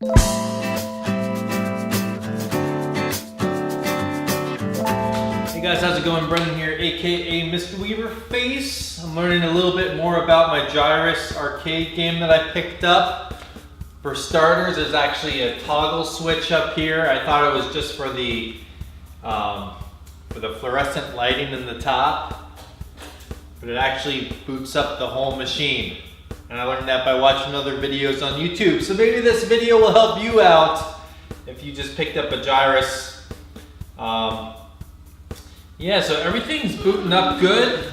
Hey guys, how's it going? Brendan here, aka Mr. Weaverface. I'm learning a little bit more about my Gyruss arcade game that I picked up. For starters, there's actually a toggle switch up here. I thought it was just for the fluorescent lighting in the top, but it actually boots up the whole machine. And I learned that by watching other videos on YouTube. So maybe this video will help you out if you just picked up a Gyruss. Yeah, so everything's booting up good.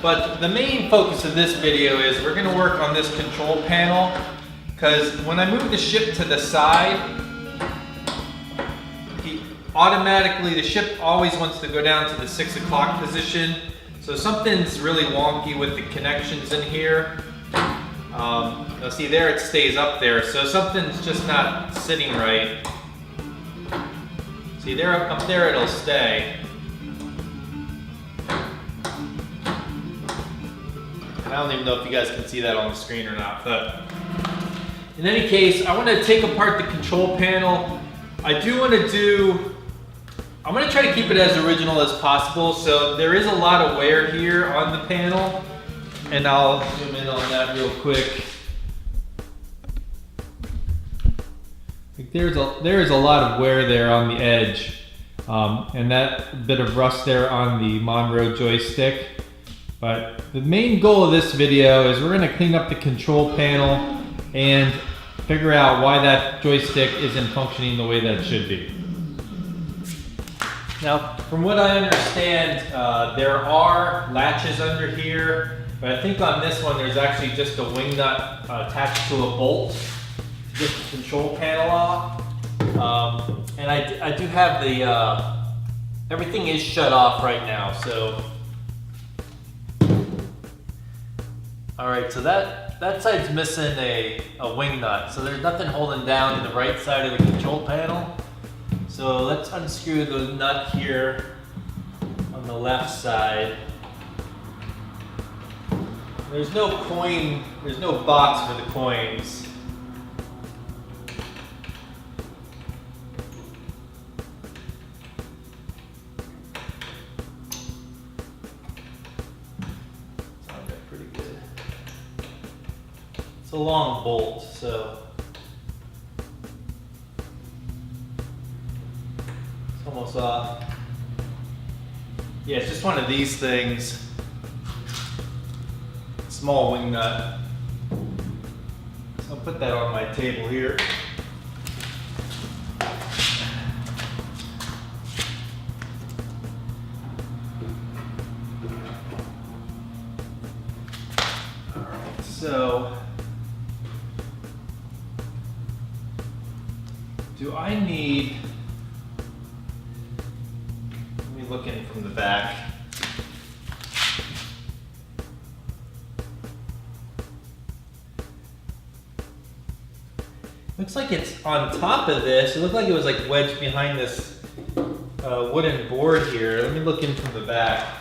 But the main focus of this video is we're gonna work on this control panel, because when I move the ship to the side, automatically the ship always wants to go down to the 6 o'clock position. So something's really wonky with the connections in here. Now see there, it stays up there, so something's just not sitting right. See there, up there it'll stay. And I don't even know if you guys can see that on the screen or not, but in any case, I want to take apart the control panel. I'm going to try to keep it as original as possible. So there is a lot of wear here on the panel, and I'll zoom in on that real quick. Like there is a lot of wear there on the edge, and that bit of rust there on the Monroe Joystick. But the main goal of this video is we're going to clean up the control panel and figure out why that joystick isn't functioning the way that it should be. Now, from what I understand, there are latches under here, but I think on this one there's actually just a wing nut attached to a bolt to get the control panel off. And I do have the, everything is shut off right now, so. All right, so that side's missing a wing nut, so there's nothing holding down the right side of the control panel. So let's unscrew the nut here on the left side. There's no coin, there's no box for the coins. Sounded pretty good. It's a long bolt, so almost off. Yeah, it's just one of these things. Small wing nut. So I'll put that on my table here. Alright, so do I need, looking from the back. Looks like it's on top of this. It looked like it was like wedged behind this wooden board here. Let me look in from the back.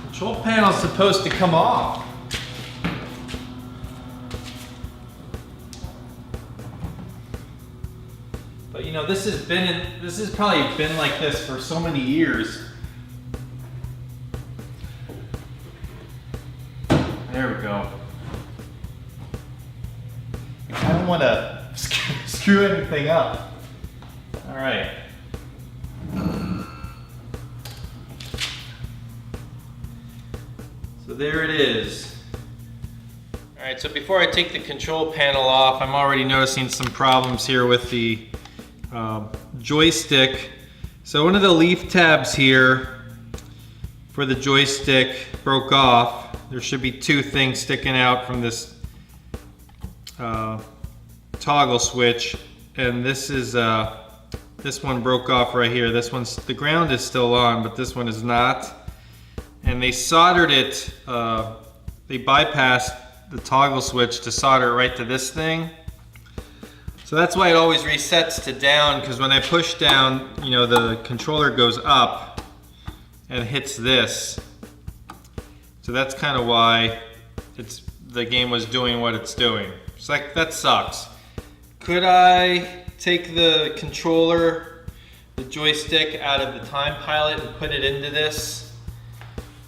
Control panel's supposed to come off. But you know, this has probably been like this for so many years. There we go. I don't want to screw anything up. All right. So there it is. All right, so before I take the control panel off, I'm already noticing some problems here with the joystick. So one of the leaf tabs here for the joystick broke off. There should be two things sticking out from this toggle switch, and this one broke off right here. This one's, the ground is still on, but this one is not. And they soldered it, they bypassed the toggle switch to solder it right to this thing. So that's why it always resets to down, because when I push down, you know, the controller goes up and hits this. So that's kind of why the game was doing what it's doing. It's like, that sucks. Could I take the controller, the joystick out of the Time Pilot and put it into this?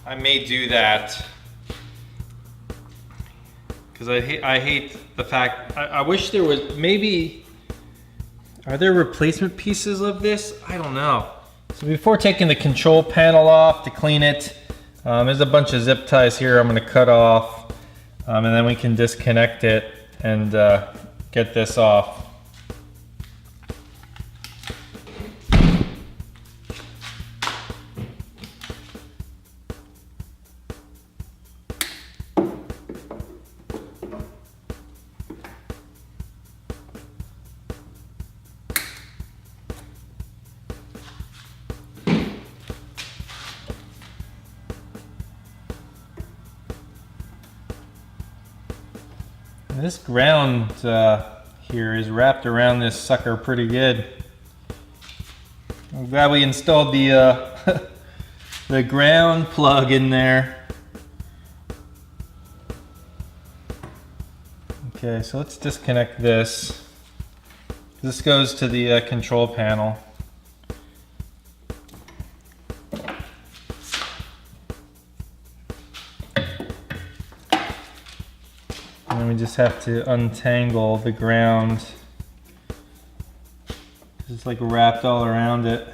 I may do that. Because I hate the fact, I wish there was, maybe, are there replacement pieces of this? I don't know. So before taking the control panel off to clean it, there's a bunch of zip ties here I'm going to cut off, and then we can disconnect it and get this off. This ground here is wrapped around this sucker pretty good. I'm glad we installed the the ground plug in there. Okay, so let's disconnect this. This goes to the control panel. And then we just have to untangle the ground. It's like wrapped all around it.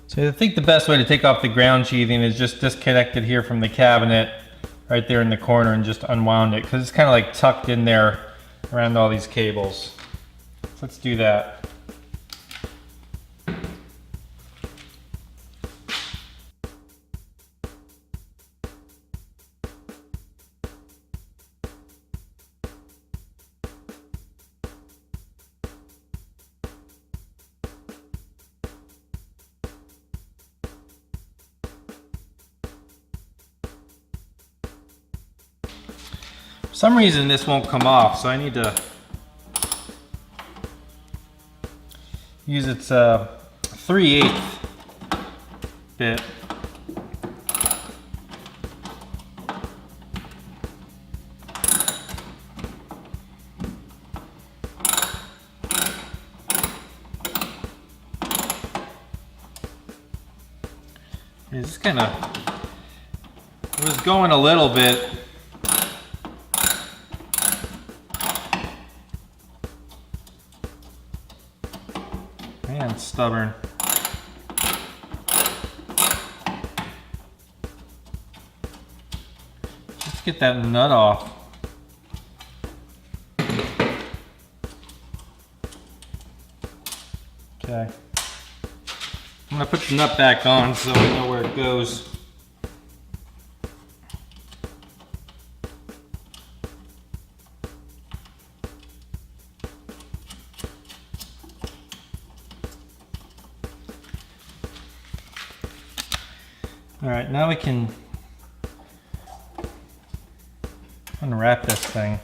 So I think the best way to take off the ground sheathing is just disconnect it here from the cabinet right there in the corner and just unwound it, because it's kind of like tucked in there around all these cables. So let's do that. For some reason this won't come off, so I need to use its 3/8 bit. It's just kind of, it was going a little bit. Man, it's stubborn. Let's get that nut off. Okay. I'm gonna put the nut back on so I know where it goes. All right, now we can unwrap this thing.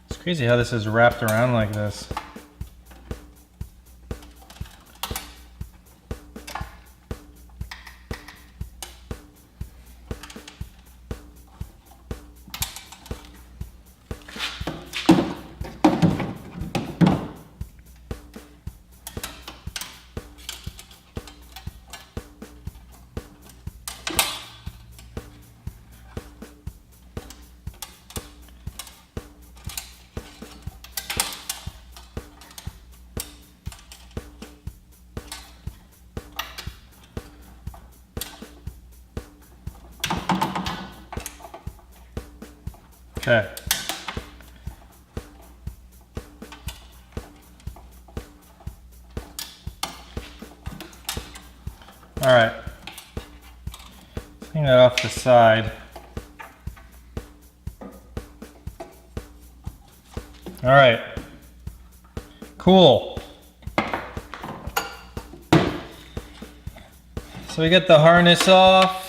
It's crazy how this is wrapped around like this. Okay. All right. Clean that off the side. All right. Cool. So we get the harness off.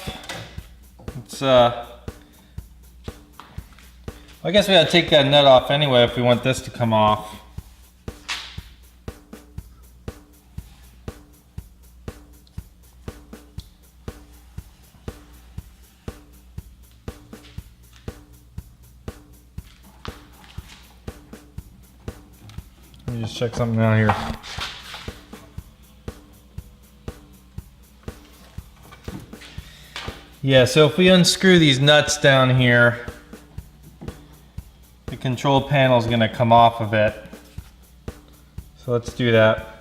It's I guess we gotta take that nut off anyway if we want this to come off. Let me just check something out here. Yeah, so if we unscrew these nuts down here, the control panel is going to come off of it. So let's do that.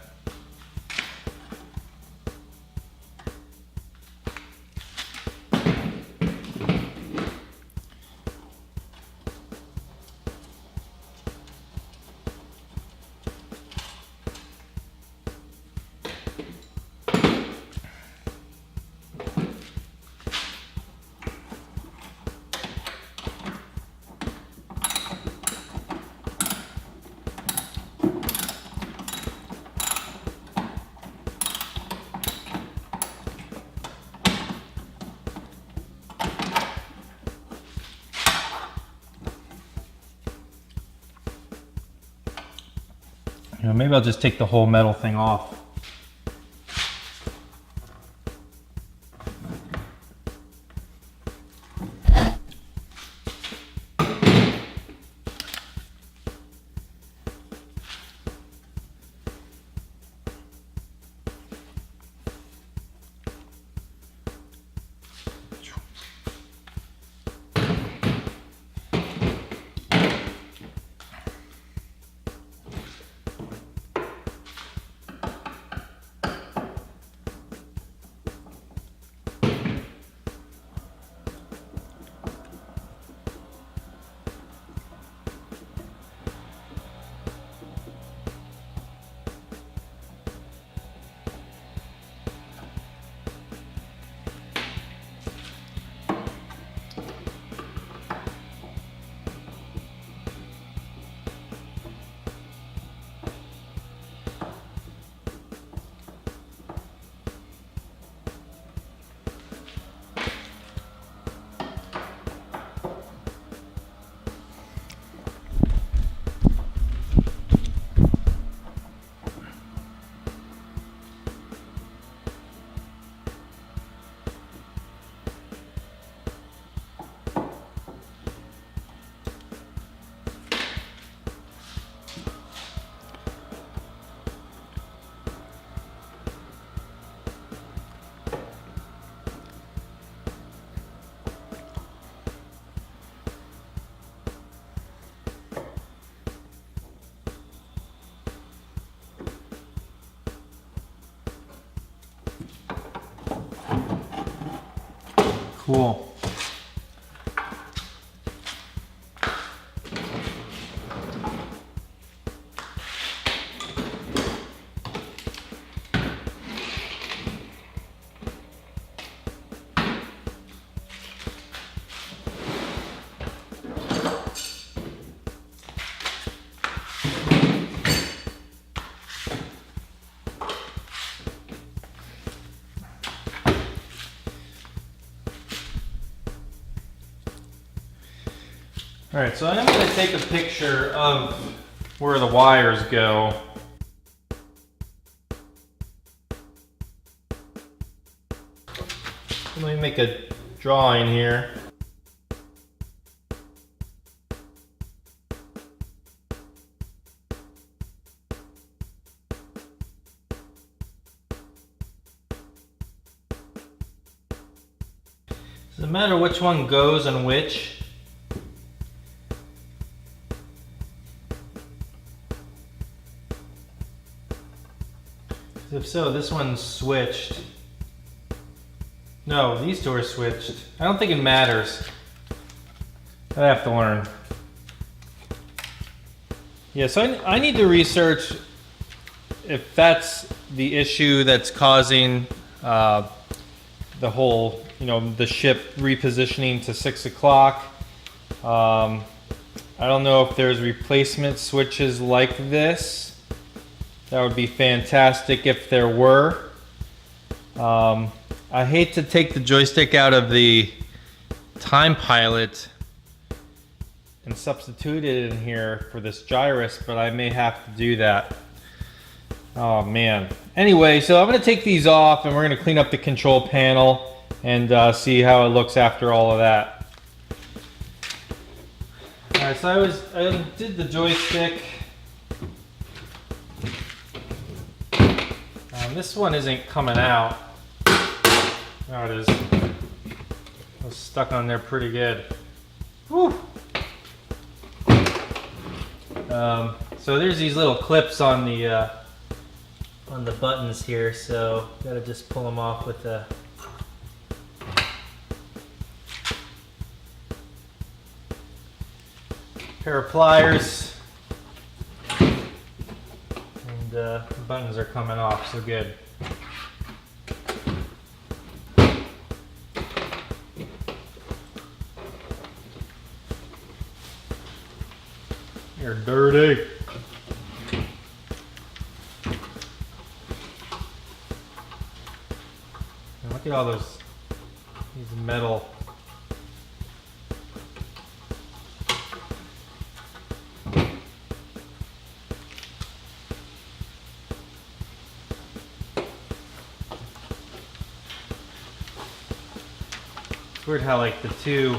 You know, maybe I'll just take the whole metal thing off. Cool. All right, so I'm going to take a picture of where the wires go. Let me make a drawing here. Doesn't matter which one goes on which. If so, this one's switched. No, these two are switched. I don't think it matters. I have to learn. Yeah, so I need to research if that's the issue that's causing the whole, the ship repositioning to 6 o'clock. I don't know if there's replacement switches like this. That would be fantastic if there were. I hate to take the joystick out of the time pilot and substitute it in here for this Gyruss, but I may have to do that. Oh man. Anyway, so I'm going to take these off and we're going to clean up the control panel and see how it looks after all of that. Alright, so I did the joystick. This one isn't coming out. There it is. It was stuck on there pretty good. Whew. So there's these little clips on the buttons here, so gotta just pull them off with a pair of pliers, and the buttons are coming off, so good. You're dirty. And look at all these metal. It's weird how like the two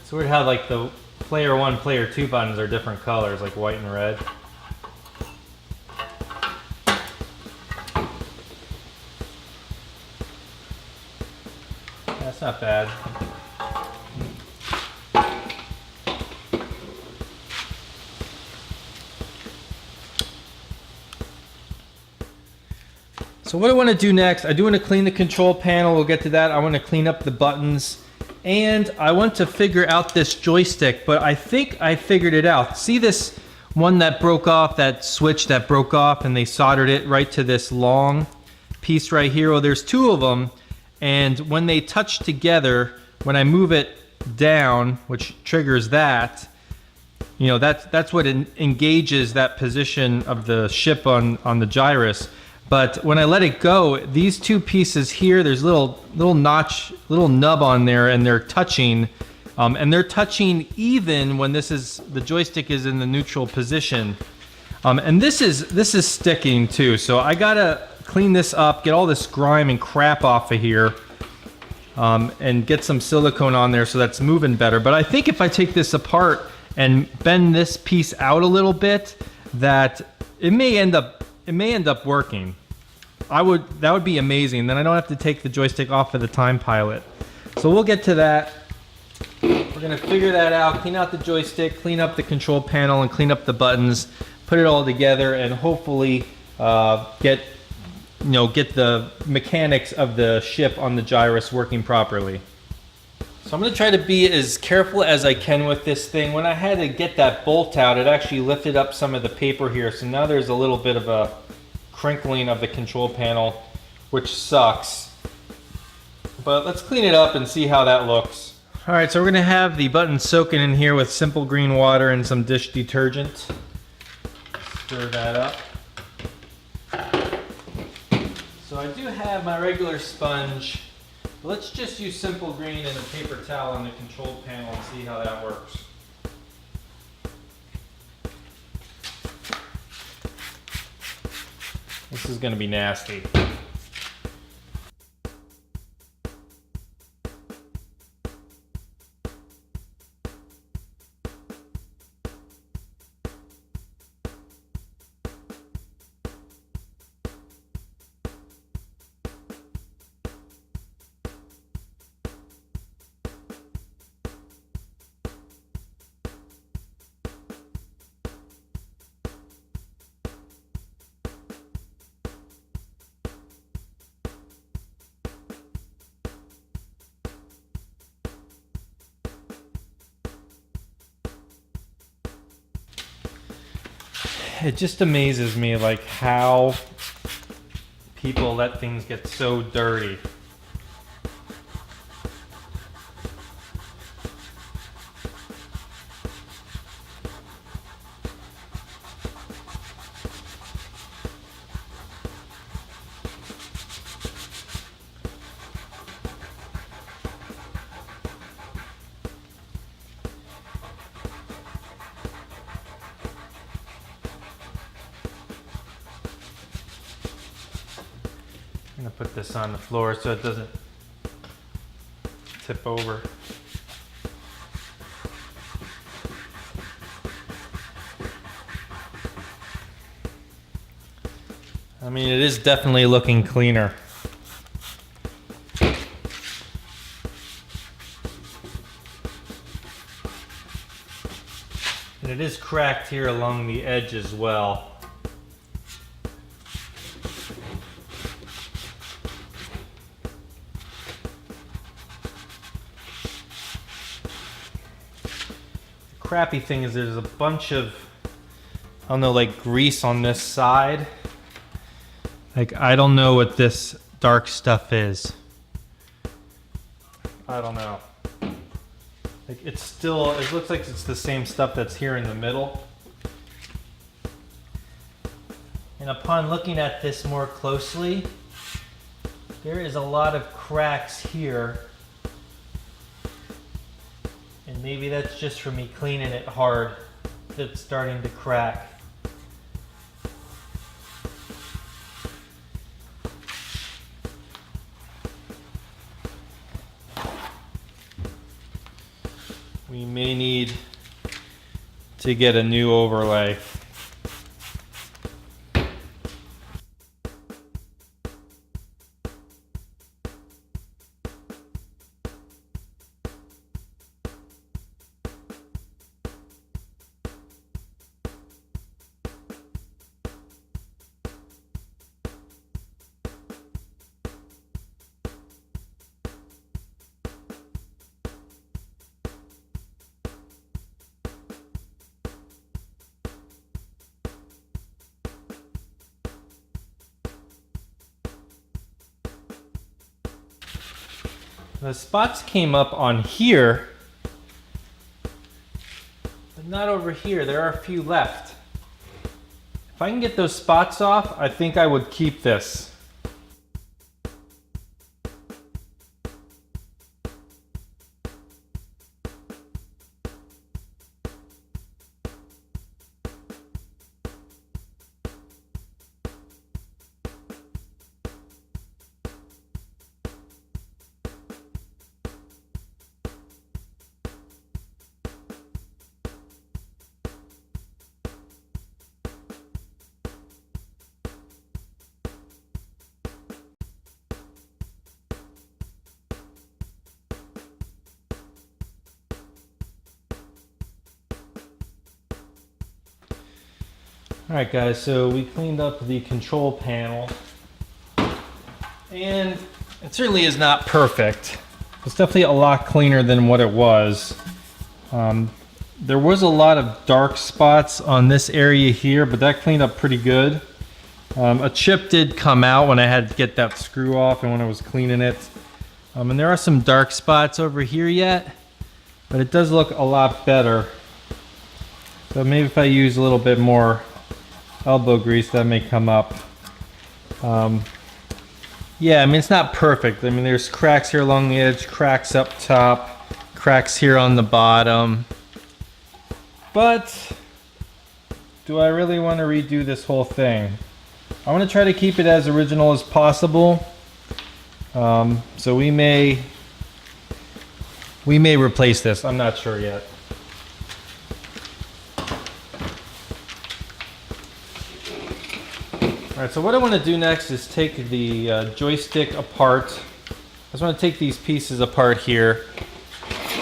It's weird how like the player 1, player 2 buttons are different colors, like white and red. That's not bad. So what I want to do next, I do want to clean the control panel. We'll get to that. I want to clean up the buttons. And I want to figure out this joystick, but I think I figured it out. See this one that broke off, that switch that broke off, and they soldered it right to this long piece right here? Well, there's two of them, and when they touch together, when I move it down, which triggers that, that's what engages that position of the ship on the Gyruss. But when I let it go, these two pieces here, there's little notch, little nub on there, and they're touching, even when the joystick is in the neutral position. And this is sticking too, so I gotta clean this up, get all this grime and crap off of here, and get some silicone on there so that's moving better. But I think if I take this apart and bend this piece out a little bit, that it may end up working. That would be amazing. Then I don't have to take the joystick off of the time pilot. So we'll get to that. We're gonna figure that out, clean out the joystick, clean up the control panel, and clean up the buttons, put it all together, and hopefully get the mechanics of the ship on the Gyruss working properly. So I'm going to try to be as careful as I can with this thing. When I had to get that bolt out, it actually lifted up some of the paper here. So now there's a little bit of a crinkling of the control panel, which sucks. But let's clean it up and see how that looks. All right, so we're going to have the buttons soaking in here with simple green water and some dish detergent. Stir that up. So I do have my regular sponge. Let's just use simple green and a paper towel on the control panel and see how that works. This is going to be nasty. it just amazes me like how people let things get so dirty. I'm gonna put this on the floor so it doesn't tip over. I mean, it is definitely looking cleaner. And it is cracked here along the edge as well. The crappy thing is there's a bunch of, I don't know, like grease on this side. Like, I don't know what this dark stuff is. I don't know. Like, it's still, it looks like it's the same stuff that's here in the middle. And upon looking at this more closely, there is a lot of cracks here. And maybe that's just from me cleaning it hard that's starting to crack. We may need to get a new overlay. The spots came up on here, but not over here. There are a few left. If I can get those spots off, I think I would keep this. Alright guys, so we cleaned up the control panel, and it certainly is not perfect. It's definitely a lot cleaner than what it was. There was a lot of dark spots on this area here, but that cleaned up pretty good. A chip did come out when I had to get that screw off and when I was cleaning it. And there are some dark spots over here yet, but it does look a lot better. So maybe if I use a little bit more elbow grease, that may come up. Yeah, I mean, it's not perfect. I mean, there's cracks here along the edge, cracks up top, cracks here on the bottom. But do I really want to redo this whole thing? I want to try to keep it as original as possible. So we may replace this. I'm not sure yet. Alright, so what I want to do next is take the joystick apart. I just want to take these pieces apart here.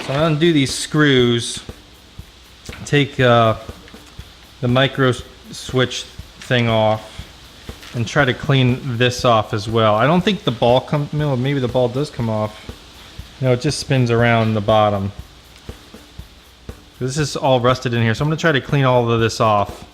So I'm going to do these screws. Take the micro switch thing off and try to clean this off as well. I don't think the ball comes, no, maybe the ball does come off. No, it just spins around the bottom. This is all rusted in here, so I'm going to try to clean all of this off.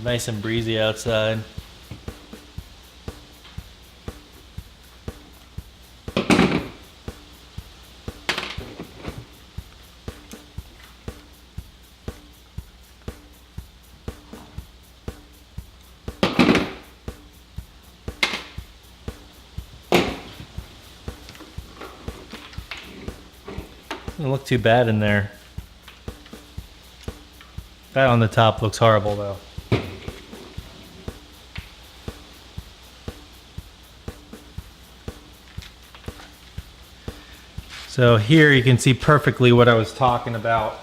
Nice and breezy outside. Doesn't look too bad in there. That on the top looks horrible though. So here you can see perfectly what I was talking about.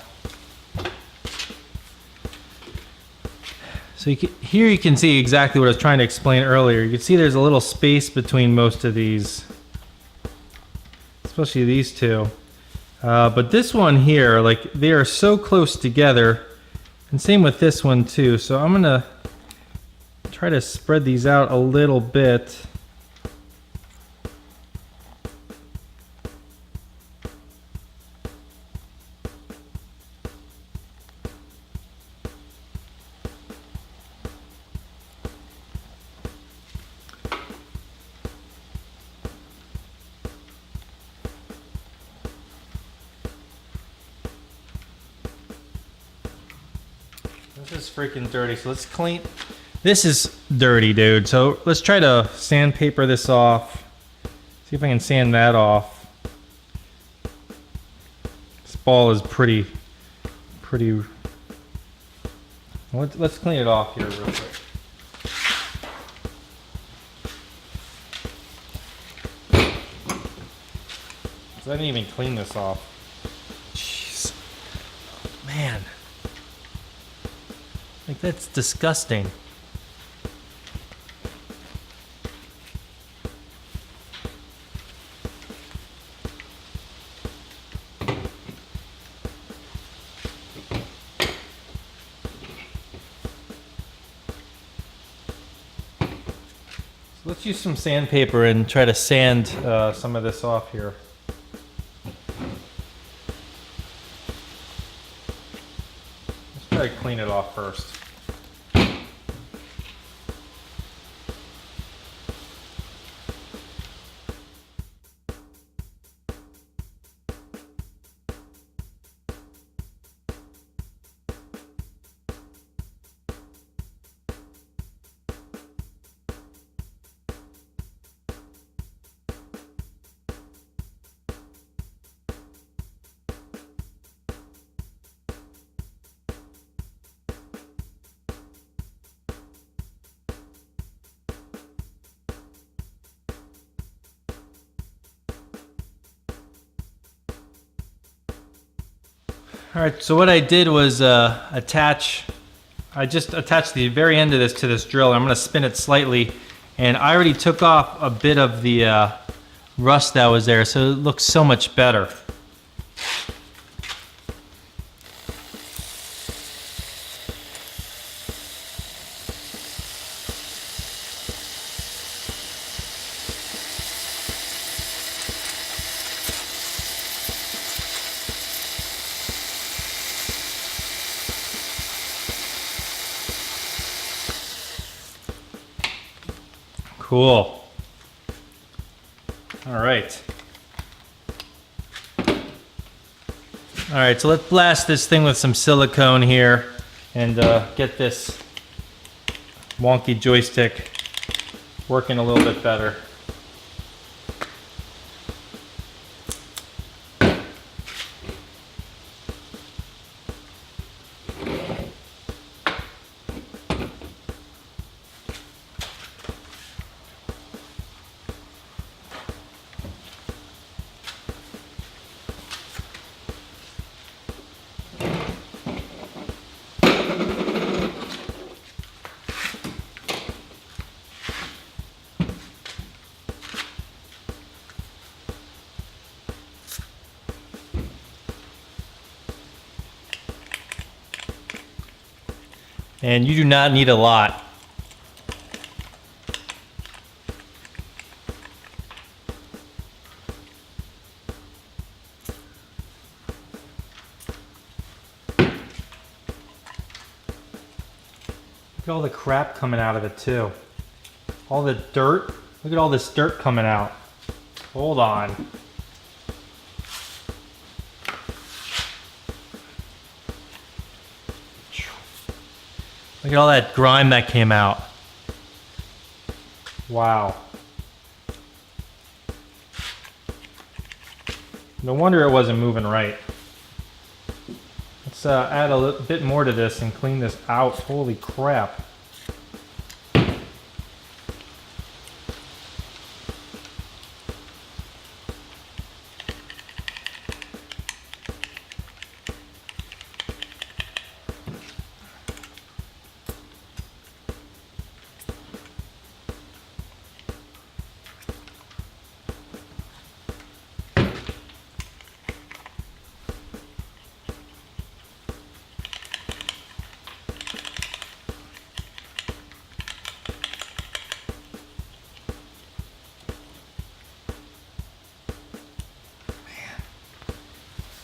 So here you can see exactly what I was trying to explain earlier. You can see there's a little space between most of these, especially these two. But this one here, like, they are so close together, and same with this one too. So I'm gonna try to spread these out a little bit. This is freaking dirty, so let's clean. This is dirty, dude. So let's try to sandpaper this off. See if I can sand that off. This ball is pretty. Let's clean it off here real quick. So I didn't even clean this off. Jeez, man. Like, that's disgusting. So let's use some sandpaper and try to sand some of this off here. Let's try to clean it off first. All right, so what I did was I just attached the very end of this to this drill. I'm gonna spin it slightly, and I already took off a bit of the rust that was there, so it looks so much better. Cool. All right. All right, so let's blast this thing with some silicone here and get this wonky joystick working a little bit better. And you do not need a lot. at all the crap coming out of it too. All the dirt. Look at all this dirt coming out. Hold on. Look at all that grime that came out. Wow. No wonder it wasn't moving right. Let's add a bit more to this and clean this out. Holy crap.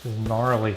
This is gnarly.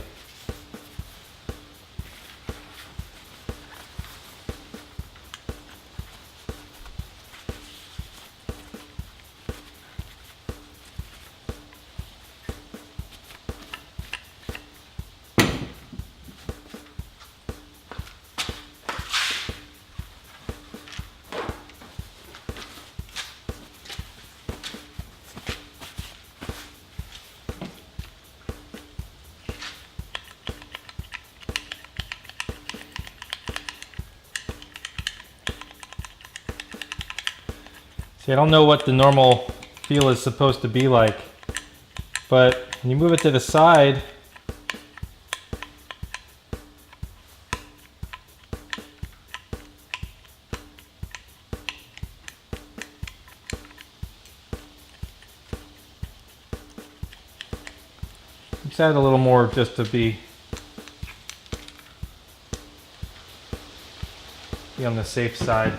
See, I don't know what the normal feel is supposed to be like, but when you move it to the side, let's add a little more just to be on the safe side.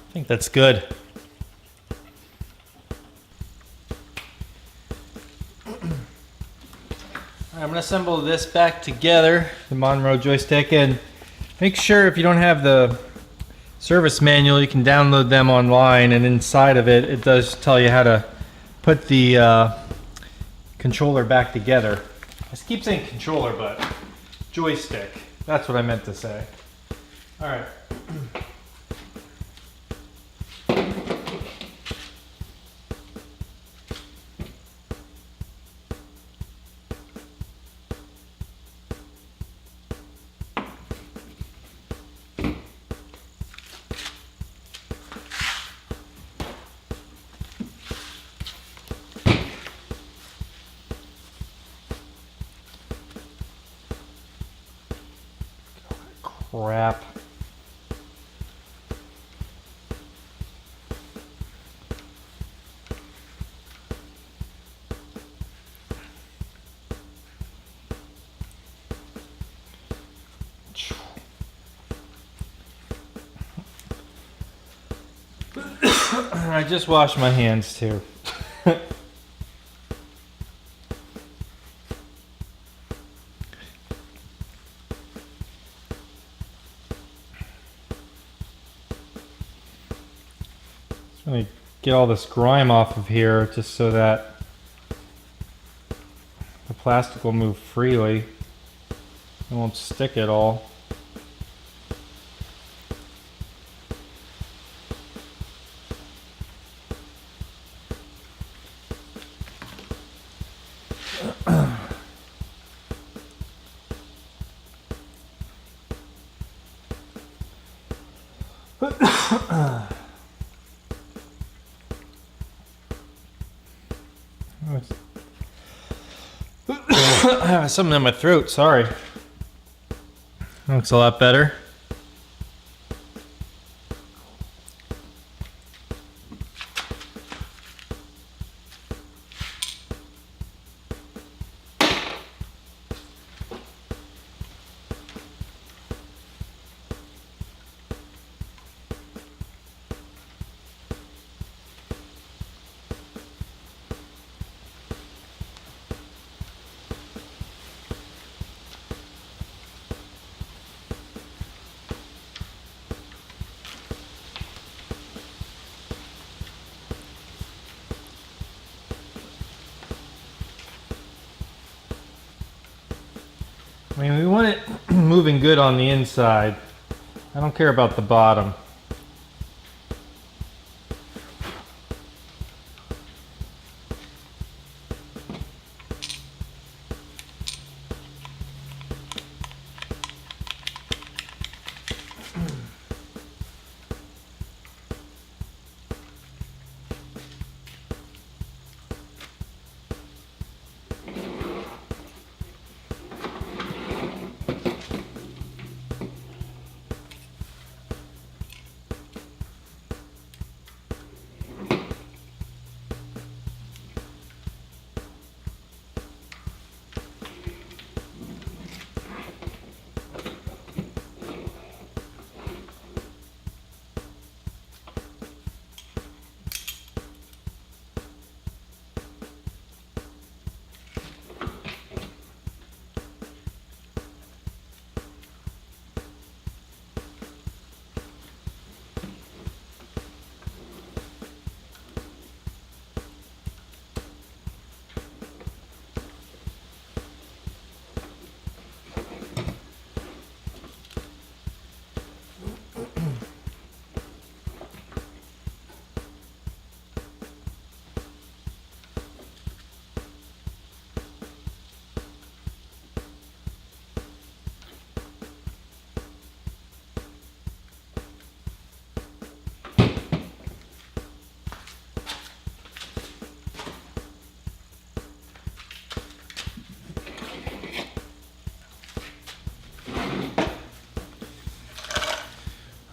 I think that's good. All right, I'm going to assemble this back together, the Monroe joystick, and make sure if you don't have the service manual, you can download them online, and inside of it, it does tell you how to put the controller back together. I keep saying controller, but joystick. That's what I meant to say. All right. Crap. I just washed my hands too. Let me get all this grime off of here just so that the plastic will move freely. It won't stick at all. I have something in my throat, sorry. Looks a lot better. I mean, we want it moving good on the inside. I don't care about the bottom.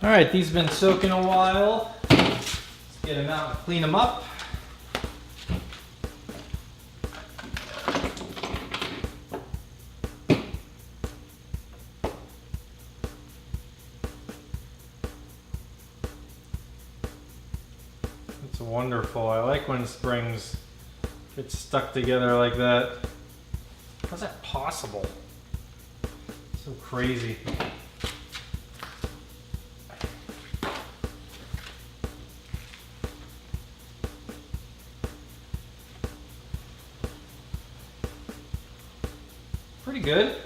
All right, these have been soaking a while. Let's get them out and clean them up. It's wonderful. I like when springs get stuck together like that. How's that possible? So crazy. Pretty good.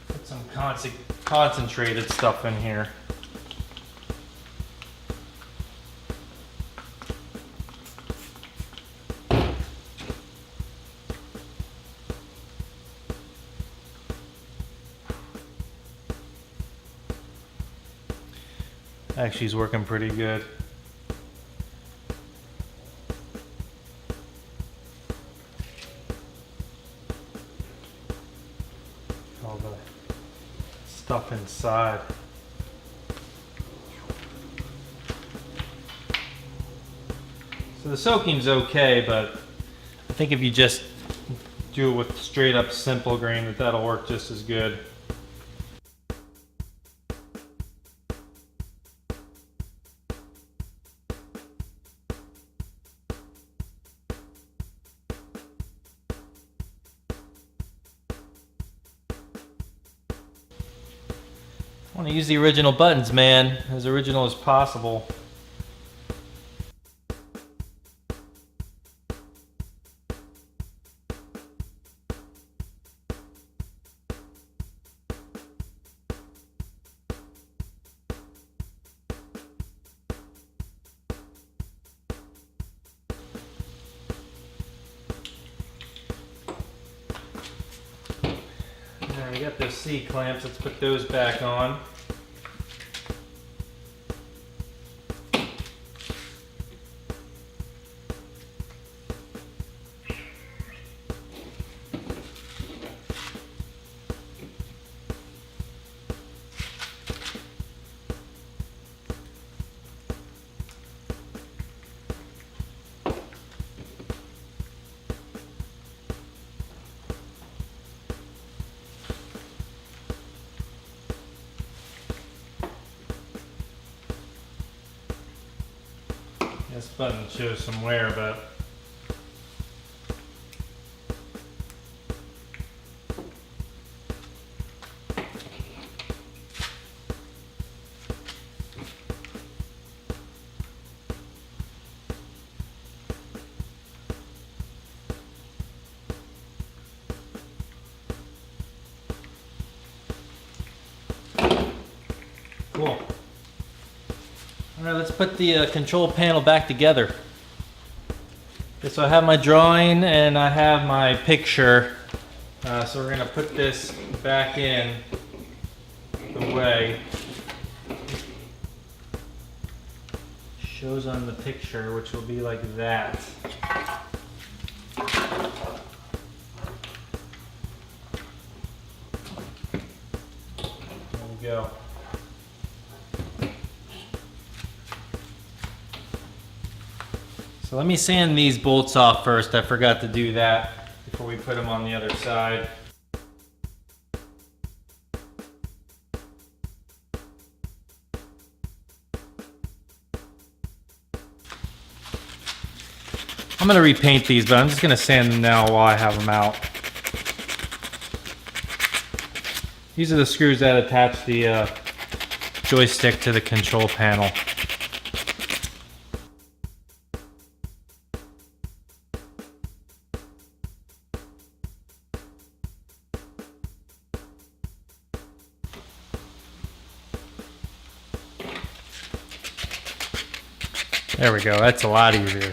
Put some concentrated stuff in here. Actually, he's working pretty good. All the stuff inside. So the soaking's okay, but I think if you just do it with straight up simple grain, that'll work just as good. I want to use the original buttons, man, as original as possible. There we got those C clamps, let's put those back on. This button shows some wear, but cool. All right, let's put the control panel back together. Okay, so I have my drawing and I have my picture. So we're gonna put this back in the way. Shows on the picture, which will be like that. There we go. So let me sand these bolts off first. I forgot to do that before we put them on the other side. I'm gonna repaint these, but I'm just gonna sand them now while I have them out. These are the screws that attach the joystick to the control panel. There we go, that's a lot easier.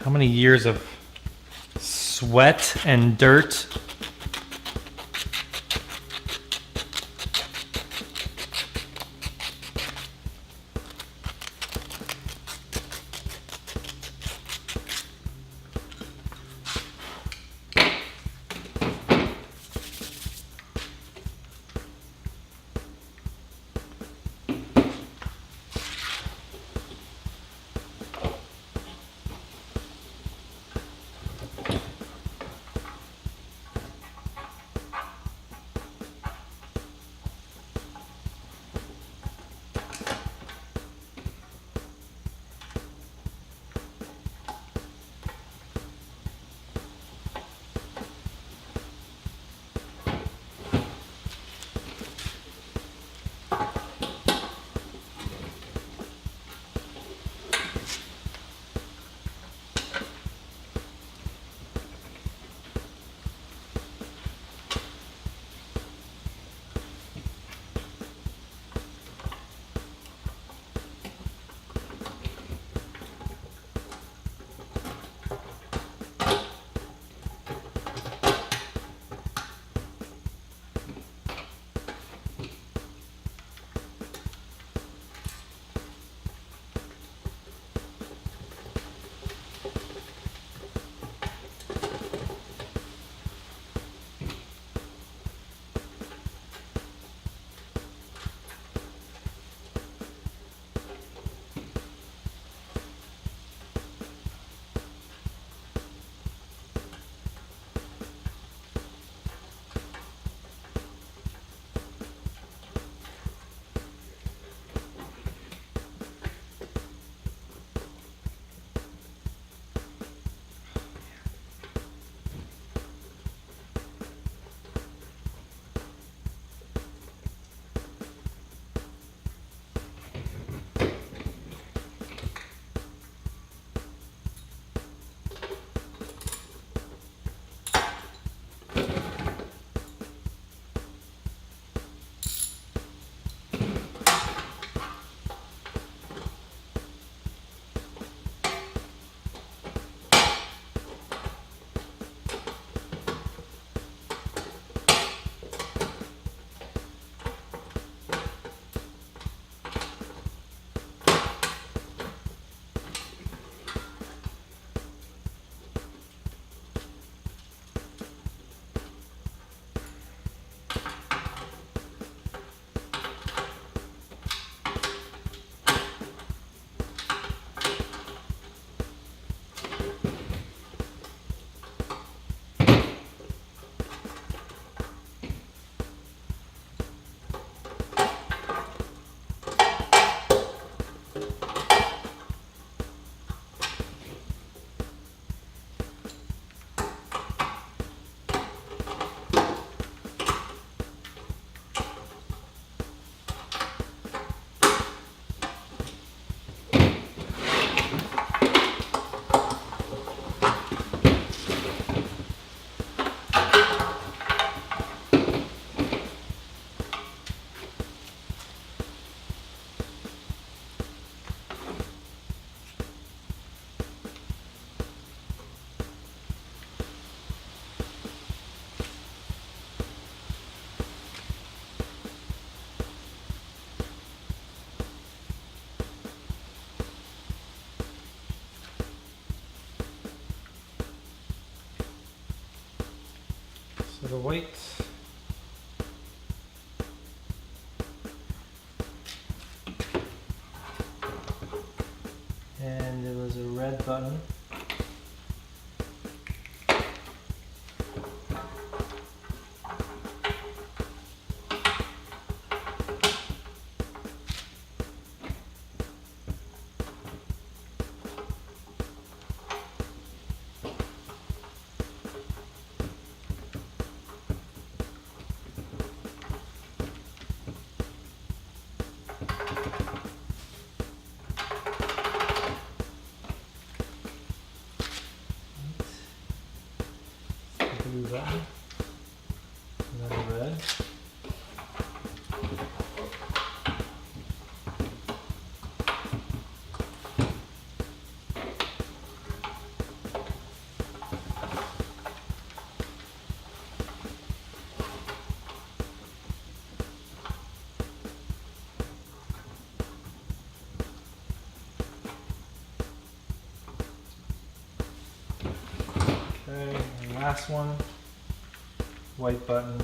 How many years of sweat and dirt? the white. And there was a red button. Blue button. Another red. Okay, and last one, white button.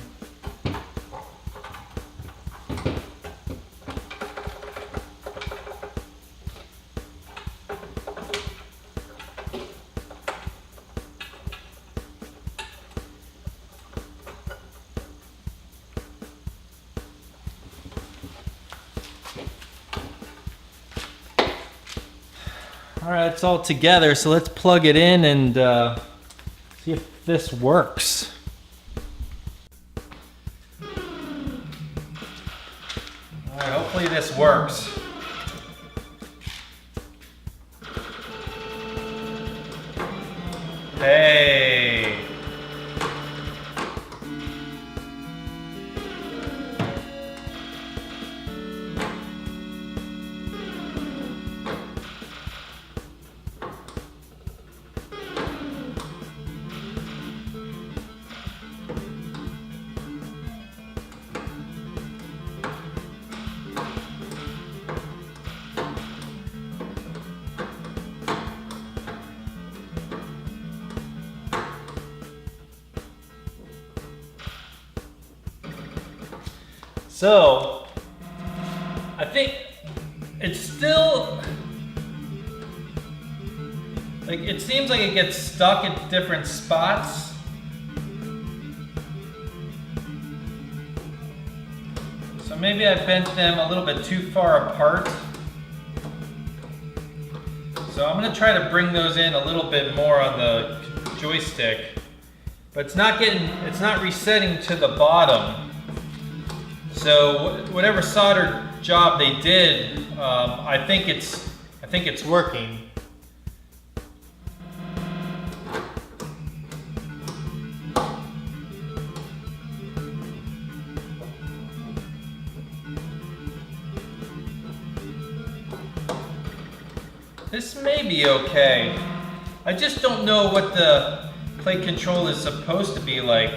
All right, it's all together, so let's plug it in and see if this works. All right, hopefully this works. Hey. So, I think it's still, like, it seems like it gets stuck at different spots. So maybe I bent them a little bit too far apart. So I'm gonna try to bring those in a little bit more on the joystick, but it's not resetting to the bottom. So whatever solder job they did, I think it's working. This may be okay. I just don't know what the plate control is supposed to be like.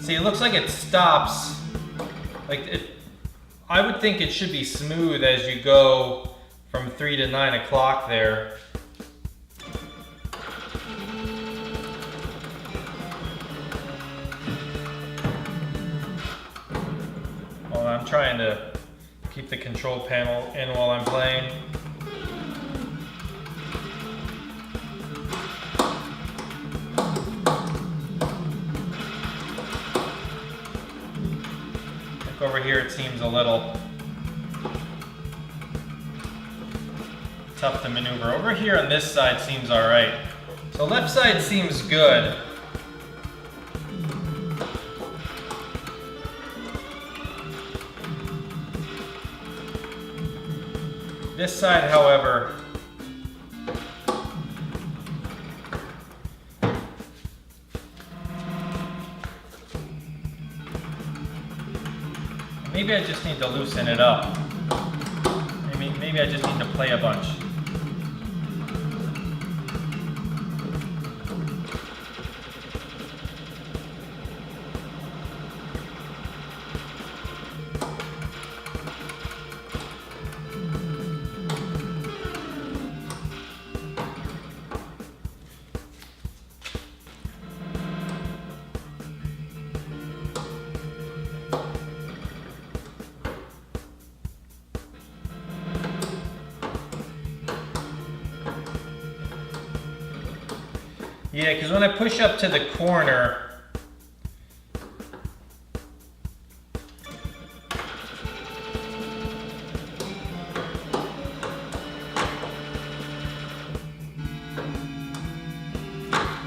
See, it looks like it stops. I would think it should be smooth as you go from 3 to 9 o'clock there. Well, I'm trying to keep the control panel in while I'm playing. Over here it seems a little tough to maneuver. Over here on this side seems alright. So left side seems good. This side, however, maybe I just need to loosen it up. Maybe I just need to play a bunch. Yeah, because when I push up to the corner,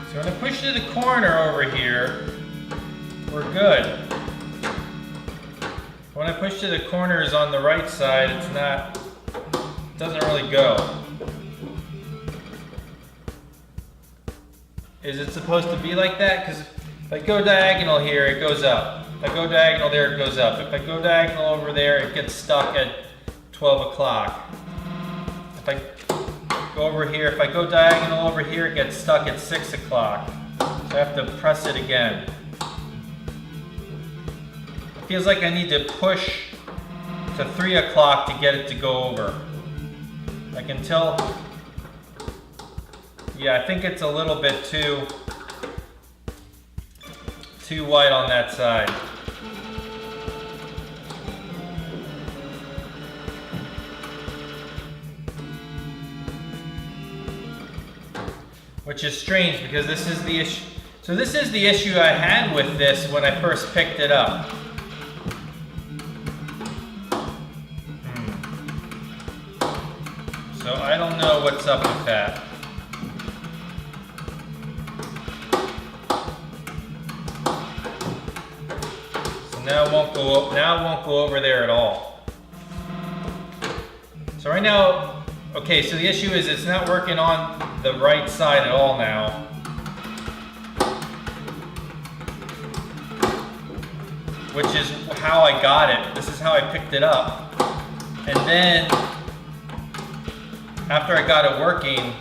so when I push to the corner over here, we're good. When I push to the corners on the right side, it doesn't really go. Is it supposed to be like that? Because if I go diagonal here, it goes up. If I go diagonal there, it goes up. If I go diagonal over there, it gets stuck at 12 o'clock. If I go over here, if I go diagonal over here, it gets stuck at 6 o'clock. So I have to press it again. It feels like I need to push to 3 o'clock to get it to go over. Like until, yeah, I think it's a little bit too white on that side. Which is strange because this is the issue. So this is the issue I had with this when I first picked it up. So I don't know what's up with that. So now it won't go. Now it won't go over there at all. So right now, okay. So the issue is it's not working on the right side at all now. Which is how I got it. This is how I picked it up. And then after I got it working,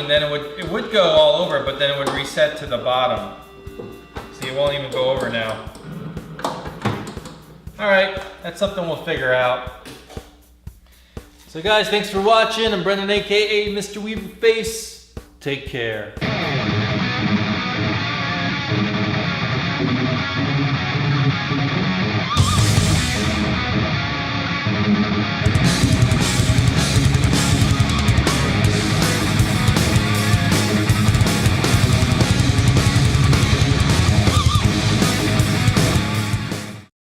then it would go all over, but then it would reset to the bottom. See, it won't even go over now. All right, that's something we'll figure out. So guys, thanks for watching. I'm Brendan, aka Mr. Weaverface. Take care.